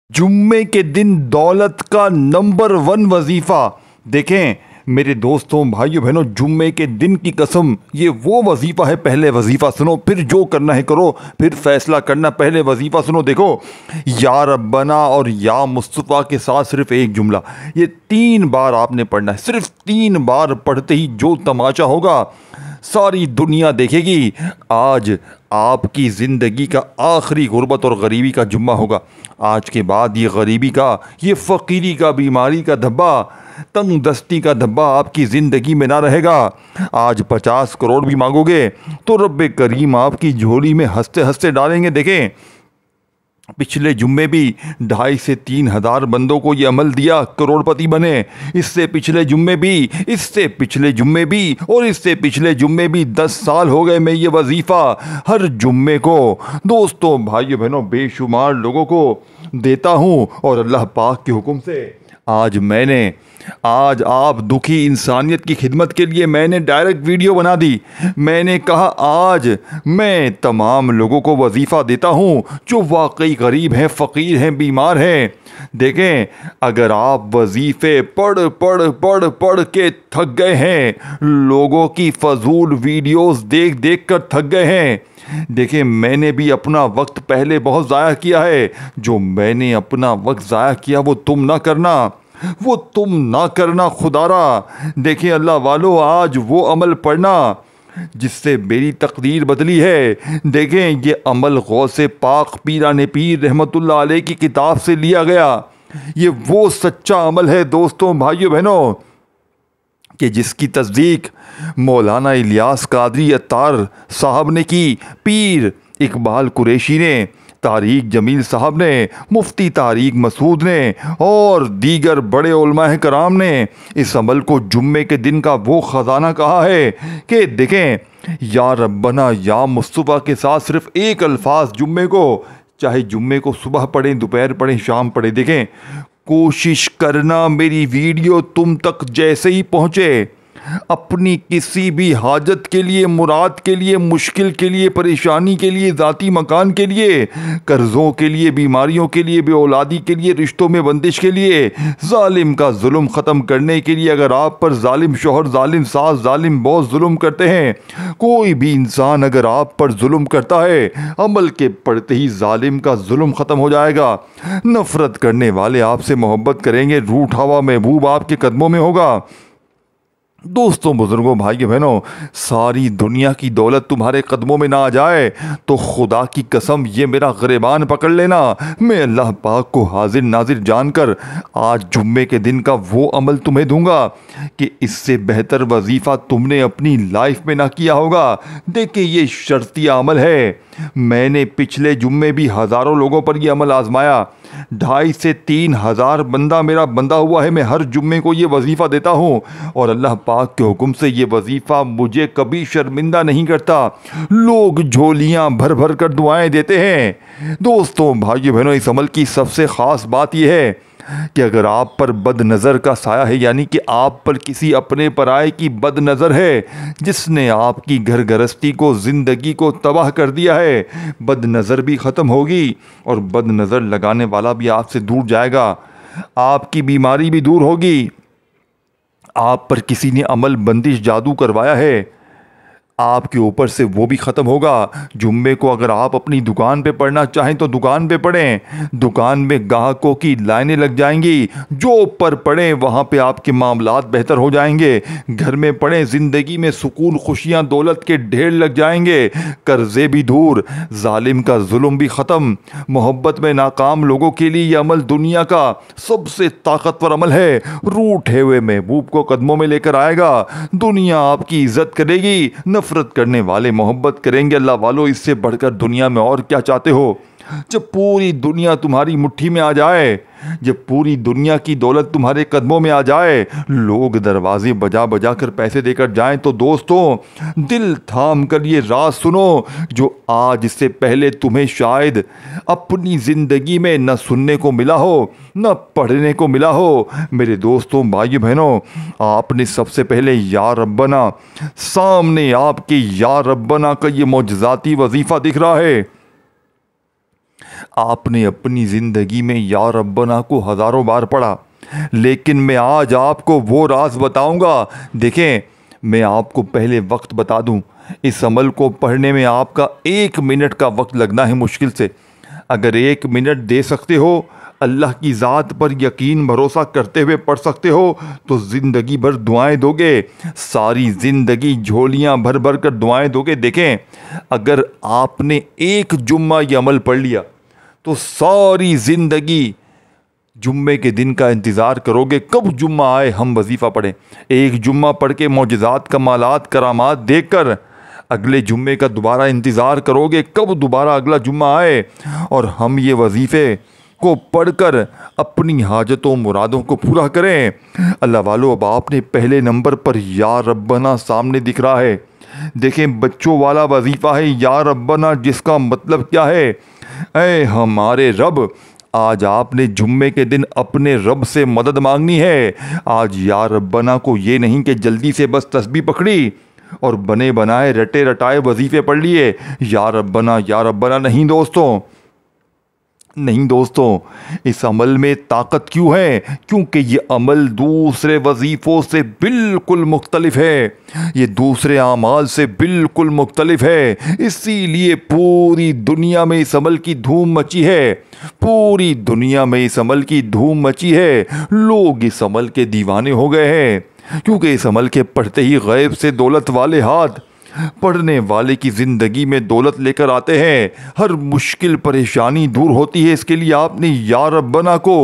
जुम्मे के दिन दौलत का नंबर 1 वजीफा। देखें मेरे दोस्तों भाइयों बहनों, जुम्मे के दिन की कसम, ये वो वजीफा है। पहले वजीफा सुनो, फिर जो करना है करो, फिर फैसला करना। पहले वजीफा सुनो। देखो, या रब्बना और या मुस्तफ़ा के साथ सिर्फ एक जुमला, ये 3 बार आपने पढ़ना है। सिर्फ 3 बार पढ़ते ही जो तमाचा होगा सारी दुनिया देखेगी। आज आपकी ज़िंदगी का आखिरी गुर्बत और गरीबी का जुम्मा होगा। आज के बाद ये गरीबी का, ये फ़कीरी का, बीमारी का धब्बा, तंग दस्ती का धब्बा आपकी ज़िंदगी में ना रहेगा। आज 50 करोड़ भी मांगोगे तो रब्बे करीम आपकी झोली में हंसते हंसते डालेंगे। देखें, पिछले जुम्मे भी 2,500 से 3,000 बंदों को ये अमल दिया, करोड़पति बने। इससे पिछले जुम्मे भी, इससे पिछले जुम्मे भी और इससे पिछले जुम्मे भी 10 साल हो गए मैं ये वजीफ़ा हर जुम्मे को दोस्तों भाइयों बहनों बेशुमार लोगों को देता हूँ। और अल्लाह पाक के हुक्म से आज आप दुखी इंसानियत की खिदमत के लिए मैंने डायरेक्ट वीडियो बना दी। मैंने कहा आज मैं तमाम लोगों को वजीफ़ा देता हूँ जो वाकई गरीब हैं, फ़कीर हैं, बीमार हैं। देखें, अगर आप वजीफ़े पढ़ पढ़ पढ़ पढ़ के थक गए हैं, लोगों की फजूल वीडियोस देख देख कर थक गए हैं, देखें मैंने भी अपना वक्त पहले बहुत ज़ाया किया है। जो मैंने अपना वक्त ज़ाया किया वो तुम ना करना, वो तुम ना करना खुदारा। देखिए अल्लाह वालों, आज वो अमल पढ़ना जिससे मेरी तकदीर बदली है। देखें, ये अमल गौसे पाक पीराने पीर रहमतुल्लाह अलैह की किताब से लिया गया। ये वो सच्चा अमल है दोस्तों भाइयों बहनों कि जिसकी तस्दीक मौलाना इलियास कादरी अत्तार साहब ने की, पीर इकबाल कुरैशी ने, तारिक जमील साहब ने, मुफ्ती तारिक मसूद ने और दीगर बड़े उलमाए कराम ने इस अमल को जुम्मे के दिन का वो ख़जाना कहा है कि देखें, या रब्बना या मुस्तफ़ा के साथ सिर्फ एक अल्फाज जुम्मे को, चाहे जुम्मे को सुबह पढ़ें, दोपहर पढ़ें, शाम पढ़ें। देखें, कोशिश करना मेरी वीडियो तुम तक जैसे ही पहुँचे, अपनी किसी भी हाजत के लिए, मुराद के लिए, मुश्किल के लिए, परेशानी के लिए, ज़ाती मकान के लिए, कर्ज़ों के लिए, बीमारियों के लिए, बेऔलादी के लिए, रिश्तों में बंदिश के लिए, जालिम का जुल्म ख़त्म करने के लिए, अगर आप पर जालिम शौहर, जालिम सास, जालिम बॉस जुल्म करते हैं, कोई भी इंसान अगर आप पर जुल्म करता है, अमल के पढ़ते ही जालिम का जुल्म ख़त्म हो जाएगा। नफ़रत करने वाले आपसे मोहब्बत करेंगे, रूठ हवा महबूब आपके कदमों में होगा। दोस्तों बुजुर्गों भाइयों बहनों, सारी दुनिया की दौलत तुम्हारे कदमों में ना आ जाए तो खुदा की कसम ये मेरा गिरबान पकड़ लेना। मैं अल्लाह पाक को हाजिर नाजिर जानकर आज जुम्मे के दिन का वो अमल तुम्हें दूंगा कि इससे बेहतर वजीफ़ा तुमने अपनी लाइफ में ना किया होगा। देखिए, ये शर्तिया अमल है। मैंने पिछले जुम्मे भी हज़ारों लोगों पर यह अमल आजमाया। 2,500 से 3,000 बंदा मेरा बंदा हुआ है। मैं हर जुम्मे को ये वजीफ़ा देता हूँ और अल्लाह पाक के हुक्म से ये वजीफ़ा मुझे कभी शर्मिंदा नहीं करता। लोग झोलियाँ भर भर कर दुआएं देते हैं। दोस्तों भाइयों बहनों, इस अमल की सबसे ख़ास बात यह है कि अगर आप पर बद नज़र का साया है, यानी कि आप पर किसी अपने पराए की बद नज़र है जिसने आपकी घर गृहस्थी को, ज़िंदगी को तबाह कर दिया है, बद नज़र भी ख़त्म होगी और बद नज़र लगाने वाला भी आपसे दूर जाएगा। आपकी बीमारी भी दूर होगी। आप पर किसी ने अमल बंदिश जादू करवाया है, आपके ऊपर से वो भी ख़त्म होगा। जुम्मे को अगर आप अपनी दुकान पे पढ़ना चाहें तो दुकान पे पढ़ें। दुकान में ग्राहकों की लाइनें लग जाएंगी। जो ऊपर पढ़ें वहाँ पे आपके मामलात बेहतर हो जाएंगे। घर में पढ़ें, ज़िंदगी में सुकून, खुशियाँ, दौलत के ढेर लग जाएंगे। कर्ज़े भी दूर, जालिम का जुल्म भी ख़त्म। मोहब्बत में नाकाम लोगों के लिए यह अमल दुनिया का सबसे ताकतवर अमल है। रूठे हुए महबूब को कदमों में लेकर आएगा। दुनिया आपकी इज़्ज़त करेगी, नफरत करने वाले मोहब्बत करेंगे। अल्लाह वालों, इससे बढ़कर दुनिया में और क्या चाहते हो? जब पूरी दुनिया तुम्हारी मुट्ठी में आ जाए, जब पूरी दुनिया की दौलत तुम्हारे कदमों में आ जाए, लोग दरवाजे बजा बजा कर पैसे देकर जाएं, तो दोस्तों दिल थाम कर ये राज सुनो जो आज से पहले तुम्हें शायद अपनी ज़िंदगी में न सुनने को मिला हो, न पढ़ने को मिला हो। मेरे दोस्तों भाइयों बहनों, आपने सबसे पहले या रब्बना, सामने आपके या रब्बना का ये मौजज़ाती वजीफ़ा दिख रहा है। आपने अपनी ज़िंदगी में या रब्बना को हज़ारों बार पढ़ा, लेकिन मैं आज आपको वो राज बताऊंगा। देखें, मैं आपको पहले वक्त बता दूं, इस अमल को पढ़ने में आपका 1 मिनट का वक्त लगना है मुश्किल से। अगर 1 मिनट दे सकते हो, अल्लाह की ज़ात पर यकीन भरोसा करते हुए पढ़ सकते हो, तो ज़िंदगी भर दुआएं दोगे, सारी ज़िंदगी झोलियां भर भर कर दुआएं दोगे। देखें, अगर आपने एक जुम्मा ये अमल पढ़ लिया तो सारी ज़िंदगी जुम्मे के दिन का इंतज़ार करोगे, कब जुम्मा आए हम वजीफ़ा पढ़ें। एक जुम्मा पढ़ के मौजज़ात कमालात करामात देखकर अगले जुम्मे का दोबारा इंतज़ार करोगे, कब दोबारा अगला जुम्मा आए और हम ये वजीफ़े को पढ़कर अपनी हाजतों मुरादों को पूरा करें। अल्लाह वालों, अब आपने पहले नंबर पर या रब्बना सामने दिख रहा है। देखें, बच्चों वाला वजीफ़ा है या रब्बना, जिसका मतलब क्या है, ऐ हमारे रब। आज आपने जुम्मे के दिन अपने रब से मदद मांगनी है। आज या रब्बना को ये नहीं कि जल्दी से बस तस्बीह पकड़ी और बने बनाए रटे रटाए वजीफ़े पढ़ लिए। या रब्बना नहीं दोस्तों, नहीं दोस्तों, इस अमल में ताकत क्यों है? क्योंकि ये अमल दूसरे वजीफ़ों से बिल्कुल मुख्तलिफ है, ये दूसरे आमाल से बिल्कुल मुख्तलिफ है। इसीलिए पूरी दुनिया में इस अमल की धूम मची है, पूरी दुनिया में इस अमल की धूम मची है। लोग इस अमल के दीवाने हो गए हैं, क्योंकि इस अमल के पढ़ते ही गैब से दौलत वाले हाथ पढ़ने वाले की ज़िंदगी में दौलत लेकर आते हैं। हर मुश्किल परेशानी दूर होती है। इसके लिए आपने या रब्बना को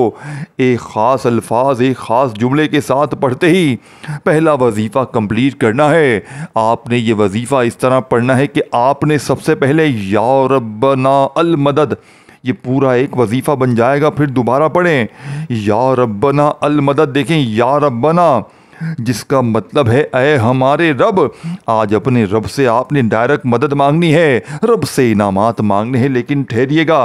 एक ख़ास अल्फाज, एक ख़ास जुमले के साथ पढ़ते ही पहला वजीफ़ा कंप्लीट करना है। आपने ये वजीफ़ा इस तरह पढ़ना है कि आपने सबसे पहले या रब्बना अल मदद, ये पूरा एक वजीफ़ा बन जाएगा। फिर दोबारा पढ़ें या रब्बना अल मदद। देखें, या रब्बना जिसका मतलब है ऐ हमारे रब। आज अपने रब से आपने डायरेक्ट मदद मांगनी है, रब से इनामात मांगने हैं। लेकिन ठहरिएगा,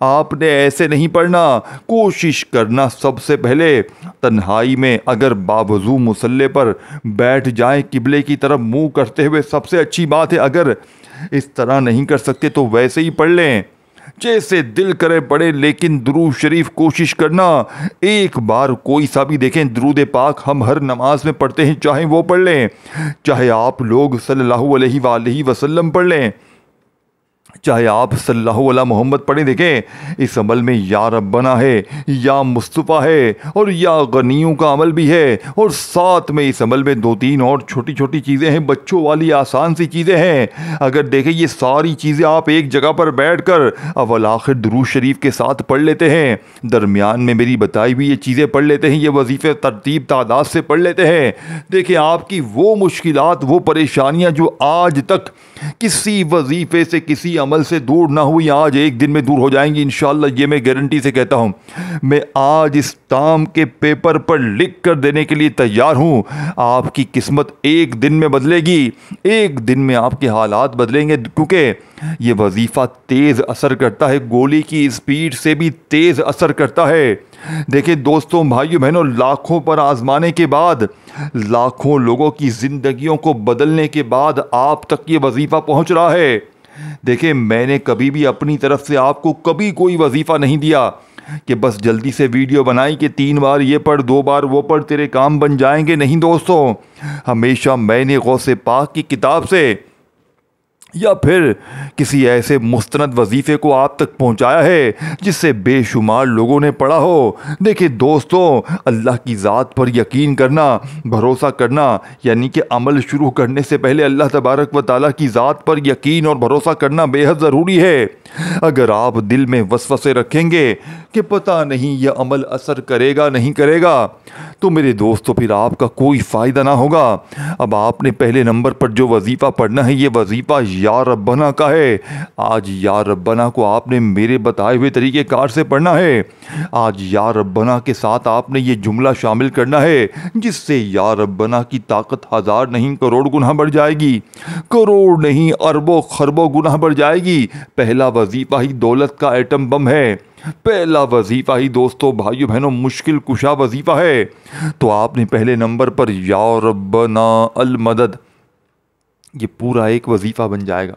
आपने ऐसे नहीं पढ़ना। कोशिश करना सबसे पहले तन्हाई में अगर बावजू मुसल्ले पर बैठ जाएं किबले की तरफ मुंह करते हुए, सबसे अच्छी बात है। अगर इस तरह नहीं कर सकते तो वैसे ही पढ़ लें, जैसे दिल करे पढ़े। लेकिन दुरूद शरीफ कोशिश करना एक बार कोई सा भी। देखें, दुरूद पाक हम हर नमाज में पढ़ते हैं, चाहे वो पढ़ लें, चाहे आप लोग सल्लल्लाहु अलैहि वसल्लम पढ़ लें, चाहे आप सल्लल्लाहु अला मोहम्मद पढ़े। देखें, इस अमल में या रब्बना है, या मुस्तफ़ा है और या गनियों का अमल भी है। और साथ में इस अमल में 2-3 और छोटी छोटी चीज़ें हैं, बच्चों वाली आसान सी चीज़ें हैं। अगर देखें, ये सारी चीज़ें आप एक जगह पर बैठकर अव्वल आखिर दुरूद शरीफ के साथ पढ़ लेते हैं, दरमियान में मेरी बताई हुई ये चीज़ें पढ़ लेते हैं, ये वजीफ़े तरतीब तादाद से पढ़ लेते हैं। देखिए, आपकी वो मुश्किलात, वो परेशानियाँ जो आज तक किसी वजीफ़े से, किसी अमल से दूर ना हुई, आज एक दिन में दूर हो जाएंगी इंशाअल्लाह। ये मैं गारंटी से कहता हूँ। मैं आज इस टाम के पेपर पर लिख कर देने के लिए तैयार हूँ। आपकी किस्मत एक दिन में बदलेगी, एक दिन में आपके हालात बदलेंगे, क्योंकि ये वजीफ़ा तेज़ असर करता है, गोली की स्पीड से भी तेज़ असर करता है। देखिए दोस्तों, भाइयों बहनों, लाखों पर आजमाने के बाद, लाखों लोगों की ज़िंदगियों को बदलने के बाद आप तक ये वजीफ़ा पहुंच रहा है। देखिए, मैंने कभी भी अपनी तरफ से आपको कभी कोई वजीफ़ा नहीं दिया कि बस जल्दी से वीडियो बनाई कि 3 बार ये पढ़, 2 बार वो पढ़, तेरे काम बन जाएंगे। नहीं दोस्तों, हमेशा मैंने गौसे पाक की किताब से या फिर किसी ऐसे मुस्तनद वजीफ़े को आप तक पहुंचाया है जिससे बेशुमार लोगों ने पढ़ा हो। देखिए दोस्तों, अल्लाह की ज़ात पर यकीन करना, भरोसा करना, यानी कि अमल शुरू करने से पहले अल्लाह तबारक व ताला की ज़ात पर यकीन और भरोसा करना बेहद ज़रूरी है। अगर आप दिल में वसवसे रखेंगे कि पता नहीं यह अमल असर करेगा नहीं करेगा, तो मेरे दोस्तों फिर आपका कोई फ़ायदा ना होगा। अब आपने पहले नंबर पर जो वजीफ़ा पढ़ना है, ये वजीफ़ा या रब्बना का है। आज या रब्बना को आपने मेरे बताए हुए तरीके कार से पढ़ना है। आज या रब्बना के साथ आपने ये जुमला शामिल करना है, जिससे या रब्बना की ताकत 1000 नहीं करोड़ गुना बढ़ जाएगी, करोड़ नहीं अरबों खरबों गुना बढ़ जाएगी। पहला वजीफ़ा ही दौलत का एटम बम है, पहला वजीफ़ा ही दोस्तों, भाइयों बहनों, मुश्किल कुशा वजीफ़ा है। तो आपने पहले नंबर पर या रब्बना अल मदद, ये पूरा एक वजीफ़ा बन जाएगा।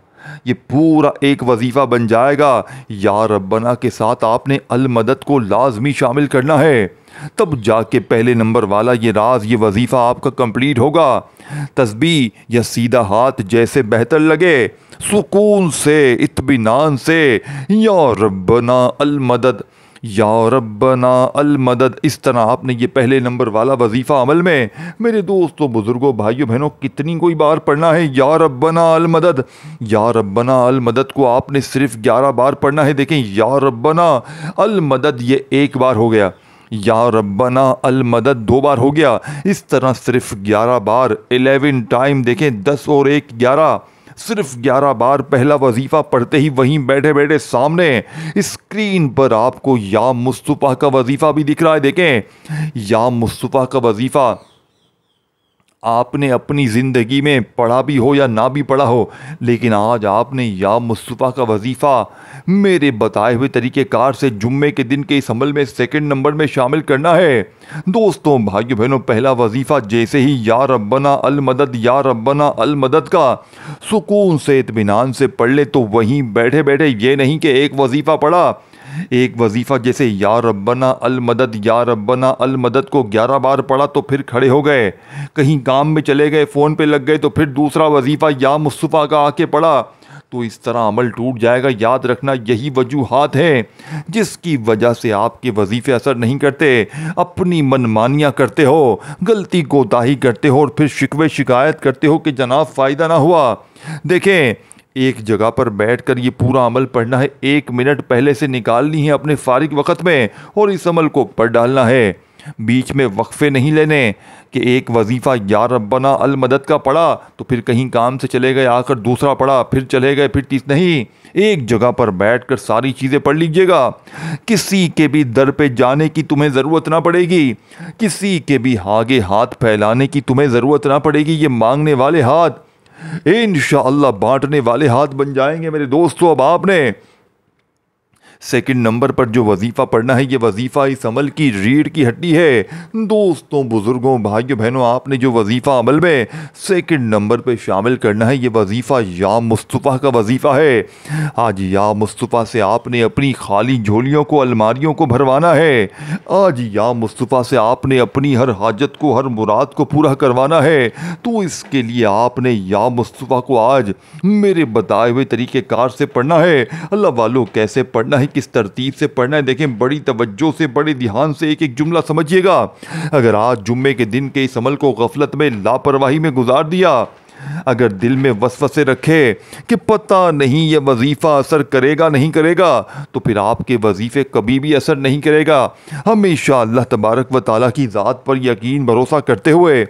ये पूरा एक वजीफ़ा बन जाएगा। या रब्बना के साथ आपने अल मदद को लाजमी शामिल करना है, तब जाके पहले नंबर वाला ये राज, ये वजीफ़ा आपका कंप्लीट होगा। तस्बीह या सीधा हाथ जैसे बेहतर लगे, सुकून से, इत्मीनान से या रब्बना अल मदद, या रब्बना अल मदद, इस तरह आपने ये पहले नंबर वाला वजीफ़ा अमल में मेरे दोस्तों, बुज़ुर्गों, भाइयों बहनों कितनी कोई बार पढ़ना है या रब्बना अल मदद। या रब्बना अल मदद को आपने सिर्फ 11 बार पढ़ना है। देखें, या रब्बना अल मदद ये 1 बार हो गया, या रब्बना अल मदद 2 बार हो गया। इस तरह सिर्फ 11 बार, 11 टाइम, देखें 10 और 1 11, सिर्फ 11 बार पहला वजीफ़ा पढ़ते ही वहीं बैठे बैठे सामने स्क्रीन पर आपको या मुस्तफ़ा का वजीफ़ा भी दिख रहा है। देखें, या मुस्तफ़ा का वजीफ़ा आपने अपनी ज़िंदगी में पढ़ा भी हो या ना भी पढ़ा हो, लेकिन आज आपने या मुस्तफ़ा का वजीफ़ा मेरे बताए हुए तरीक़ेकार से जुम्मे के दिन के इस अमल में सेकंड नंबर में शामिल करना है। दोस्तों, भाइयों बहनों, पहला वजीफ़ा जैसे ही या रब्बना अल मदद, या रब्बना अल मदद का सुकून से, इत्मीनान से पढ़ ले तो वहीं बैठे बैठे, ये नहीं कि एक वजीफ़ा पढ़ा, एक वजीफ़ा जैसे या रब्बना अल मदद, या रब्बना अल मदद को 11 बार पढ़ा तो फिर खड़े हो गए, कहीं काम में चले गए, फ़ोन पे लग गए, तो फिर दूसरा वजीफ़ा या मुस्तफ़ा का आके पढ़ा, तो इस तरह अमल टूट जाएगा। याद रखना, यही वजूहात हैं जिसकी वजह से आपके वजीफ़े असर नहीं करते। अपनी मनमानियाँ करते हो, गलती कोताही करते हो और फिर शिकवे शिकायत करते हो कि जनाब फ़ायदा ना हुआ। देखें, एक जगह पर बैठकर ये पूरा अमल पढ़ना है, 1 मिनट पहले से निकालनी है अपने फारिग वक़्त में और इस अमल को पढ़ डालना है। बीच में वक्फे नहीं लेने कि एक वजीफ़ा या रब्बना अल मदद का पढ़ा तो फिर कहीं काम से चले गए, आकर दूसरा पढ़ा, फिर चले गए, फिर तीस नहीं, एक जगह पर बैठकर सारी चीज़ें पढ़ लीजिएगा। किसी के भी दर पे जाने की तुम्हें ज़रूरत ना पड़ेगी, किसी के भी आगे हाथ फैलाने की तुम्हें ज़रूरत ना पड़ेगी। ये मांगने वाले हाथ इंशाअल्लाह बांटने वाले हाथ बन जाएंगे मेरे दोस्तों। अब आपने सेकंड नंबर पर जो वजीफ़ा पढ़ना है, ये वजीफ़ा इस अमल की रीढ़ की हड्डी है। दोस्तों, बुज़ुर्गों, भाइयों बहनों, आपने जो वजीफ़ा अमल में सेकंड नंबर पे शामिल करना है, ये वजीफ़ा या मुस्तफ़ा का वजीफ़ा है। आज या मुस्तफ़ा से आपने अपनी खाली झोलियों को, अलमारियों को भरवाना है। आज या मुस्तफ़ा से आपने अपनी हर हाजत को, हर मुराद को पूरा करवाना है। तो इसके लिए आपने या मुस्तफ़ा को आज मेरे बताए हुए तरीक़ेकार से पढ़ना है। अल्लाह वालों, कैसे पढ़ना है, किस तरतीब से पढ़ना है, देखें बड़ी तवज्जो से, बड़े ध्यान से एक एक जुमला समझिएगा। अगर आज जुम्मे के दिन के इस अमल को गफलत में, लापरवाही में गुजार दिया, अगर दिल में वसवसे रखे कि पता नहीं ये वजीफ़ा असर करेगा नहीं करेगा, तो फिर आपके वजीफ़े कभी भी असर नहीं करेगा। हमेशा अल्लाह तबारक व ताला की ज़ात पर यकीन भरोसा करते हुए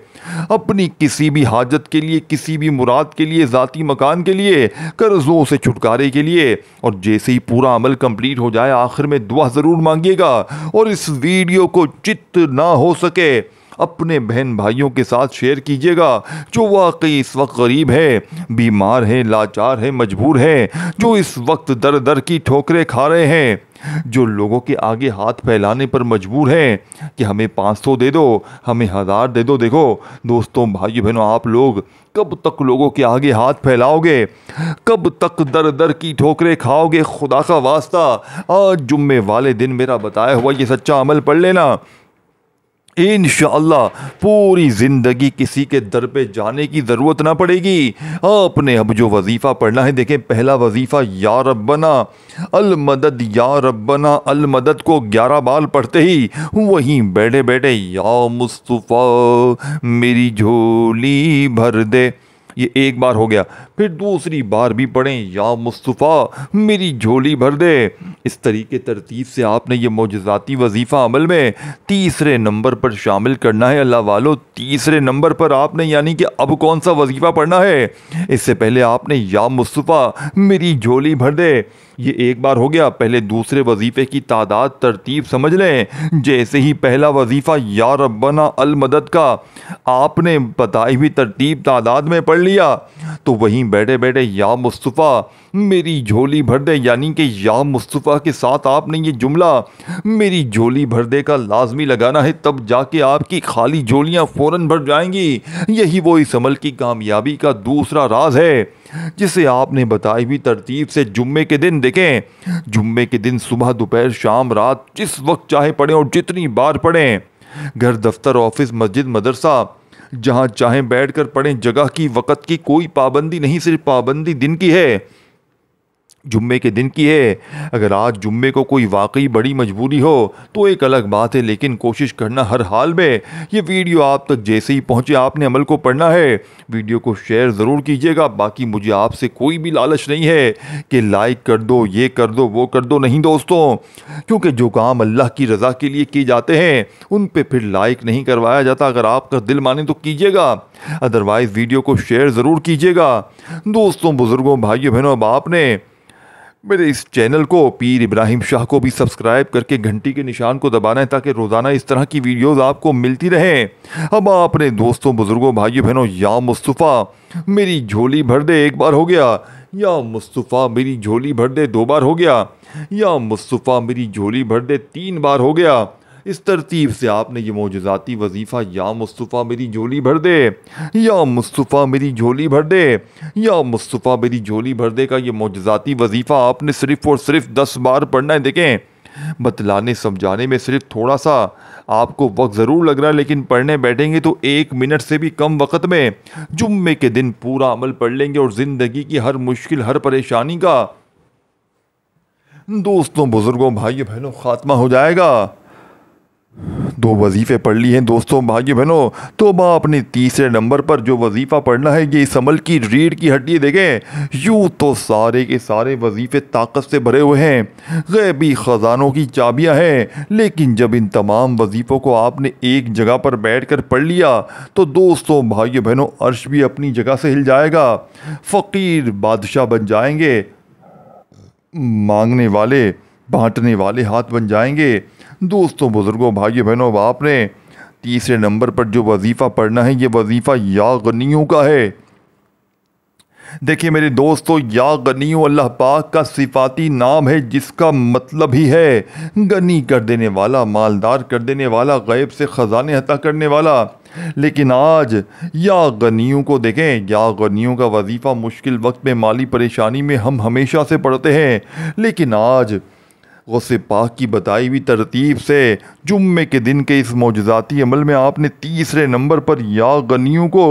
अपनी किसी भी हाजत के लिए, किसी भी मुराद के लिए, ज़ाती मकान के लिए, कर्ज़ों से छुटकारे के लिए, और जैसे ही पूरा अमल कंप्लीट हो जाए आखिर में दुआ ज़रूर मांगिएगा। और इस वीडियो को जितना हो सके अपने बहन भाइयों के साथ शेयर कीजिएगा जो वाकई इस वक्त गरीब है, बीमार है, लाचार है, मजबूर है, जो इस वक्त दर दर की ठोकरें खा रहे हैं, जो लोगों के आगे हाथ फैलाने पर मजबूर हैं कि हमें 500 दे दो, हमें 1000 दे दो। देखो दोस्तों, भाइयों बहनों, आप लोग कब तक लोगों के आगे हाथ फैलाओगे, कब तक दर दर की ठोकरें खाओगे? खुदा का वास्ता आज जुम्मे वाले दिन मेरा बताया हुआ ये सच्चा अमल पढ़ लेना, इंशाअल्लाह पूरी ज़िंदगी किसी के दर पे जाने की ज़रूरत ना पड़ेगी। आपने अब जो वजीफ़ा पढ़ना है, देखें पहला वजीफ़ा या रब्बना अल मदद, या रब्बना अल मदद को 11 बार पढ़ते ही वहीं बैठे बैठे या मुस्तफ़ा मेरी झोली भर दे, ये 1 बार हो गया। फिर दूसरी बार भी पढ़ें या मुस्तफ़ा मेरी झोली भर दे। इस तरीके तरतीब से आपने ये मौजज़ाती वजीफ़ा अमल में तीसरे नंबर पर शामिल करना है। अल्लाह वालों, तीसरे नंबर पर आपने यानी कि अब कौन सा वजीफ़ा पढ़ना है? इससे पहले आपने या मुस्तफ़ा मेरी झोली भर दे, ये एक बार हो गया। पहले दूसरे वजीफे की तादाद तरतीब समझ लें। जैसे ही पहला वजीफा या रब्बना अल मदद का आपने बताई हुई तरतीब तादाद में पढ़ लिया तो वहीं बैठे बैठे या मुस्तफ़ा मेरी झोली भर दे, यानी कि या मुस्तफ़ा के साथ आपने ये जुमला मेरी झोली भर दे का लाजमी लगाना है, तब जाके आपकी खाली झोलियां फ़ौरन भर जाएंगी। यही वो इस अमल की कामयाबी का दूसरा राज है जिसे आपने बताई हुई तरतीब से जुम्मे के दिन देखें। जुम्मे के दिन सुबह दोपहर शाम रात जिस वक्त चाहे पढ़ें और जितनी बार पढ़ें। घर दफ्तर ऑफिस मस्जिद मदरसा जहाँ चाहें बैठकर पढ़ें। जगह की वक़्त की कोई पाबंदी नहीं, सिर्फ पाबंदी दिन की है, जुम्मे के दिन की है। अगर आज जुम्मे को कोई वाकई बड़ी मजबूरी हो तो एक अलग बात है, लेकिन कोशिश करना हर हाल में ये वीडियो आप तक जैसे ही पहुंचे आपने अमल को पढ़ना है। वीडियो को शेयर ज़रूर कीजिएगा। बाकी मुझे आपसे कोई भी लालच नहीं है कि लाइक कर दो, ये कर दो, वो कर दो, नहीं दोस्तों, क्योंकि जो काम अल्लाह की रज़ा के लिए किए जाते हैं उन पे फिर लाइक नहीं करवाया जाता। अगर आपका दिल माने तो कीजिएगा, अदरवाइज़ वीडियो को शेयर ज़रूर कीजिएगा। दोस्तों, बुज़ुर्गों, भाइयों बहनों, अब आपने मेरे इस चैनल को पीर इब्राहिम शाह को भी सब्सक्राइब करके घंटी के निशान को दबाना है ताकि रोज़ाना इस तरह की वीडियोस आपको मिलती रहें। अब आपने दोस्तों, बुज़ुर्गों, भाइयों बहनों, या मुस्तफ़ा मेरी झोली भर दे एक बार हो गया, या मुस्तफ़ा मेरी झोली भर दे दो बार हो गया, या मुस्तफ़ा मेरी झोली भर दे तीन बार हो गया। इस तरतीब से आपने ये मौजज़ाती वजीफ़ा या मुस्तफ़ा मेरी झोली भर दे, या मुस्तफ़ा मेरी झोली भर दे, या मुस्तफ़ा मेरी झोली भर दे का ये मौजज़ाती वजीफ़ा आपने सिर्फ़ और सिर्फ 10 बार पढ़ना है। देखें, बतलाने समझाने में सिर्फ थोड़ा सा आपको वक्त ज़रूर लग रहा है, लेकिन पढ़ने बैठेंगे तो 1 मिनट से भी कम वक्त में जुम्मे के दिन पूरा अमल पढ़ लेंगे और ज़िंदगी की हर मुश्किल हर परेशानी का दोस्तों, बुज़ुर्गों, भाइयों बहनों खात्मा हो जाएगा। 2 वजीफ़े पढ़ लिए हैं दोस्तों, भाइयों बहनों, तो अब आपने तीसरे नंबर पर जो वजीफ़ा पढ़ना है ये इस अमल की रीढ़ की हड्डी। देखें, यूँ तो सारे के सारे वजीफ़े ताकत से भरे हुए हैं, गैबी ख़जानों की चाबियां हैं, लेकिन जब इन तमाम वजीफ़ों को आपने एक जगह पर बैठकर पढ़ लिया तो दोस्तों, भाइयों बहनों, अर्श भी अपनी जगह से हिल जाएगा। फ़कीर बादशाह बन जाएंगे, मांगने वाले बांटने वाले हाथ बन जाएंगे। दोस्तों, बुज़ुर्गों, भाइयों बहनों, आपने तीसरे नंबर पर जो वजीफ़ा पढ़ना है ये वजीफ़ा या गनियों का है। देखिए मेरे दोस्तों, या गनियों अल्लाह पाक का सिफाती नाम है जिसका मतलब ही है गनी कर देने वाला, मालदार कर देने वाला, गैब से ख़जाने अता करने वाला। लेकिन आज या गनियों को देखें, या गनियों का वजीफ़ा मुश्किल वक्त में माली परेशानी में हम हमेशा से पढ़ते हैं, लेकिन आज गौसे पाक की बताई हुई तरतीब से जुम्मे के दिन के इस मौजज़ाती अमल में आपने तीसरे नंबर पर या गनियों को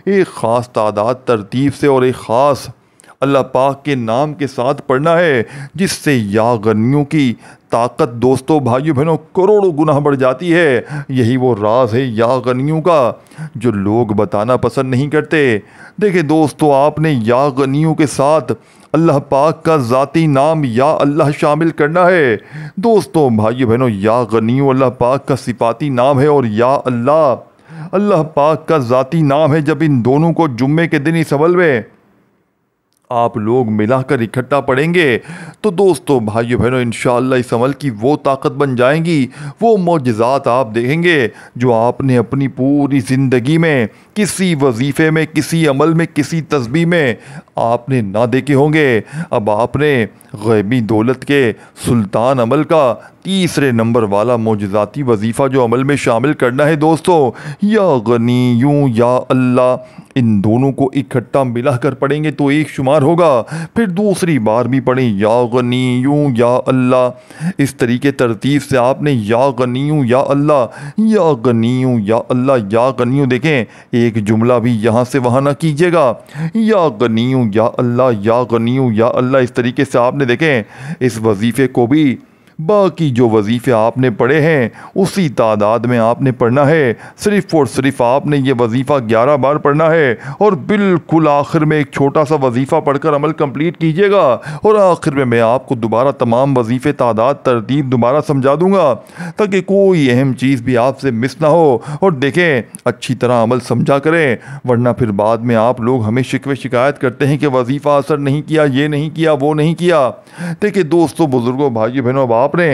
एक ख़ास तादाद तरतीब से और एक ख़ास अल्लाह पाक के नाम के साथ पढ़ना है, जिससे या गनियों की ताकत दोस्तों, भाइयों बहनों, करोड़ों गुना बढ़ जाती है। यही वो राज है या गनियों का जो लोग बताना पसंद नहीं करते। देखिए दोस्तों, आपने या गनियों के साथ अल्लाह पाक का ज़ाती नाम या अल्लाह शामिल करना है। दोस्तों, भाइयों बहनों, या गनियों अल्लाह पाक का सिफाती नाम है और या अल्लाह पाक का ज़ाती नाम है। जब इन दोनों को जुम्मे के दिन इस अमल में आप लोग मिलाकर इकट्ठा पढ़ेंगे तो दोस्तों, भाइयों बहनों, इंशाअल्लाह इस अमल की वो ताकत बन जाएंगी, वो मौजज़ात आप देखेंगे जो आपने अपनी पूरी ज़िंदगी में किसी वजीफ़े में, किसी अमल में, किसी तस्बीह में आपने ना देखे होंगे। अब आपने गैबी दौलत के सुल्तान अमल का तीसरे नंबर वाला मौजज़ाती वजीफ़ा जो अमल में शामिल करना है दोस्तों, या गनी यूँ या अल्लाह, इन दोनों को इकट्ठा मिलाकर पढ़ेंगे तो एक शुमार होगा। फिर दूसरी बार भी पढ़ें या गनी यूँ या अल्लाह। इस तरीके तरतीब से आपने या गनी यूँ या अल्लाह, या गनी यूँ या अल्लाह, या गनी यूँ। देखें, एक जुमला भी यहाँ से वहाँ ना कीजिएगा, या गनी यूँ या अल्लाह, या गनी यूँ या अल्लाह। इस तरीके से आपने देखें इस वजीफ़े को भी बाकी जो वजीफ़े आपने पढ़े हैं उसी तादाद में आपने पढ़ना है। सिर्फ़ और सिर्फ आपने ये वजीफ़ा 11 बार पढ़ना है और बिल्कुल आखिर में एक छोटा सा वजीफ़ा पढ़कर अमल कंप्लीट कीजिएगा। और आखिर में मैं आपको दोबारा तमाम वजीफ़े तादाद तरतीब दोबारा समझा दूंगा ताकि कोई अहम चीज़ भी आपसे मिस ना हो। और देखें, अच्छी तरह अमल समझा करें, वरना फिर बाद में आप लोग हमें शिकवे शिकायत करते हैं कि वजीफ़ा असर नहीं किया, ये नहीं किया, वो नहीं किया। देखिए दोस्तों, बुजुर्गों, भाइयों बहनों, अब आपने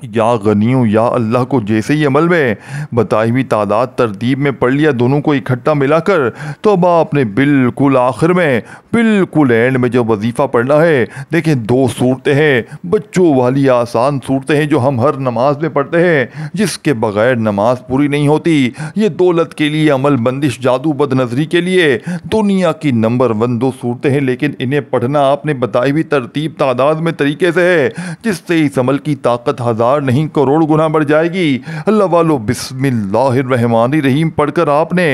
या गनियों या अल्लाह को जैसे ही अमल में बताई हुई तादाद तरतीब में पढ़ लिया, दोनों को इकट्ठा मिलाकर, तो अब आपने बिल्कुल आखिर में, बिल्कुल एंड में जो वजीफ़ा पढ़ना है, देखें 2 सूरतें हैं, बच्चों वाली आसान सूरतें हैं जो हम हर नमाज में पढ़ते हैं, जिसके बगैर नमाज पूरी नहीं होती। ये दौलत के लिए, अमल, बंदिश, जादू, बदनजरी के लिए दुनिया की नंबर 1 2 सूरतें हैं, लेकिन इन्हें पढ़ना आपने बताई हुई तरतीब तादाद में तरीके से है, जिससे इस अमल की ताकत हजार नहीं करोड़ गुना बढ़ जाएगी। अल्लाह वालो, बिस्मिल्लाहिर्रहमानिर्रहीम पढ़कर आपने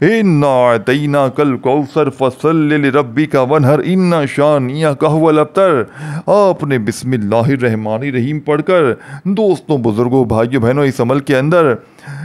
इन्ना अतैना कल कौसर फसल्लि लिरब्बिका वनहर इन्ना शानियका हुवल अब्तर, आपने बिस्मिल्लाहिर्रहमानिर्रहीम पढ़कर दोस्तों, बुजुर्गों, भाइयों बहनों, इस अमल के अंदर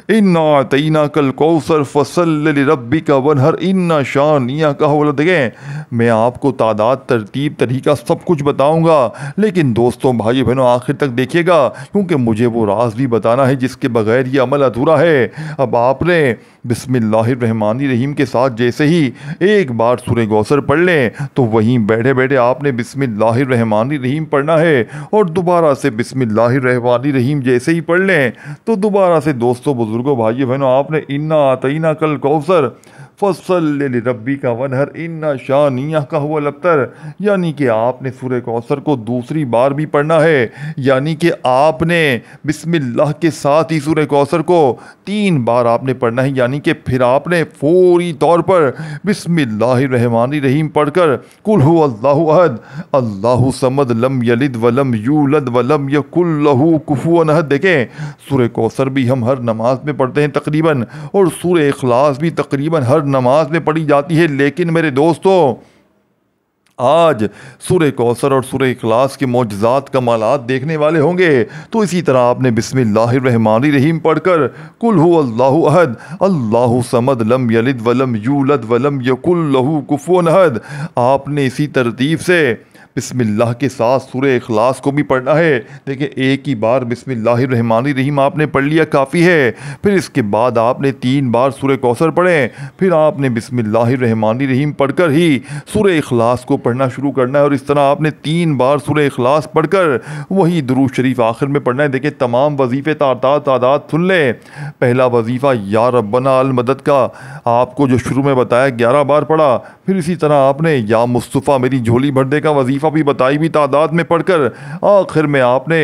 इन्ना अतैना कल कौसर फसल्लि लिरब्बिका वनहर इन्ना शानियका हुवल अब्तर। देखें, मैं आपको तादाद, तरतीब, तरीका सब कुछ बताऊंगा, लेकिन दोस्तों, भाइयों बहनों, आखिर तक देखिएगा, क्योंकि मुझे वो राज भी बताना है जिसके बगैर ये अमल अधूरा है। अब आपने बिस्मिल्लाहिर्रहमानिर्रहीम के साथ जैसे ही एक बार सूरह कौसर पढ़ लें, तो वहीं बैठे बैठे आपने बिस्मिल्लाहिर्रहमानिर्रहीम पढ़ना है, और दोबारा से बिस्मिल्लाहिर्रहमानिर्रहीम जैसे ही पढ़ लें, तो दोबारा से दोस्तों, बुजुर्गों, भाइयों बहनों, आपने इन्ना अतैना कल कौसर फसल्लि लिरब्बिका वनहर इन्ना शानियका हुवल अब्तर, यानी कि आपने सूरह कौसर को दूसरी बार भी पढ़ना है, यानी कि आपने बिस्मिल्लाह के साथ ही सूरह कौसर को 3 बार आपने पढ़ना है, यानी कि फिर आपने फौरी तौर पर बिस्मिल्लाहिर्रहमानिर्रहीम पढ़कर कुल हु अल्लाहु अहद अल्लाहु समद लम यलिद वलम यूलद वलम यकुल लहू कुफुवन अहद। देखें, सूरह कौसर भी हम हर नमाज में पढ़ते हैं तकरीबन, और सूरह इखलास भी तकरीबन हर नमाज में पढ़ी जाती है, लेकिन मेरे दोस्तों, आज सूरह कौसर और सूरह इखलास के मौजज़ात कमालात देखने वाले होंगे, तो इसी तरह आपने बिस्मिल्लाहिर्रहमानिर्रहीम पढ़कर कुल हु अल्लाहु अहद अल्लाहु समद लम यलिद वलम यूलद वलम यकुल लहू कुफुवन अहद, आपने इसी तरतीब से बिस्मिल्लाह के साथ सूरह इखलास को भी पढ़ना है। देखिए, एक ही बार बिस्मिल्लाहिर्रहमानिर्रहीम आपने पढ़ लिया काफ़ी है, फिर इसके बाद आपने 3 बार सूरह कौसर पढ़ें, फिर आपने बिस्मिल्लाहिर्रहमानिर्रहीम पढ़कर ही सूरह इखलास को पढ़ना शुरू करना है, और इस तरह आपने 3 बार सूरह इखलास पढ़कर वही दुरूद शरीफ आखिर में पढ़ना है। देखिए, तमाम वजीफ़े तादाद सुन लें। पहला वजीफ़ा या रब्बना अल मदद का आपको जो शुरू में बताया 11 बार पढ़ा, फिर इसी तरह आपने या मुस्तफ़ा मेरी झोली भर दे का वजीफ़ा भी बताई भी तादाद में पढ़कर आखिर में आपने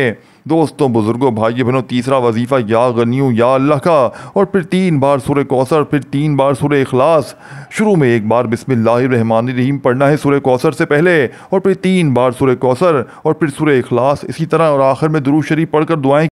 दोस्तों, बुजुर्गों, भाइयों बहनों, तीसरा वजीफ़ा या गनियों या अल्लाह का, और फिर 3 बार सूरह कौसर, फिर 3 बार सूरह इखलास। शुरू में 1 बार बिस्मिल्लाहिर्रहमानिर्रहीम पढ़ना है सूरह कौसर से पहले, और फिर 3 बार सूरह कौसर, और फिर सूरह इखलास, इसी तरह, और आखिर में दुरूद शरीफ पढ़कर दुआएं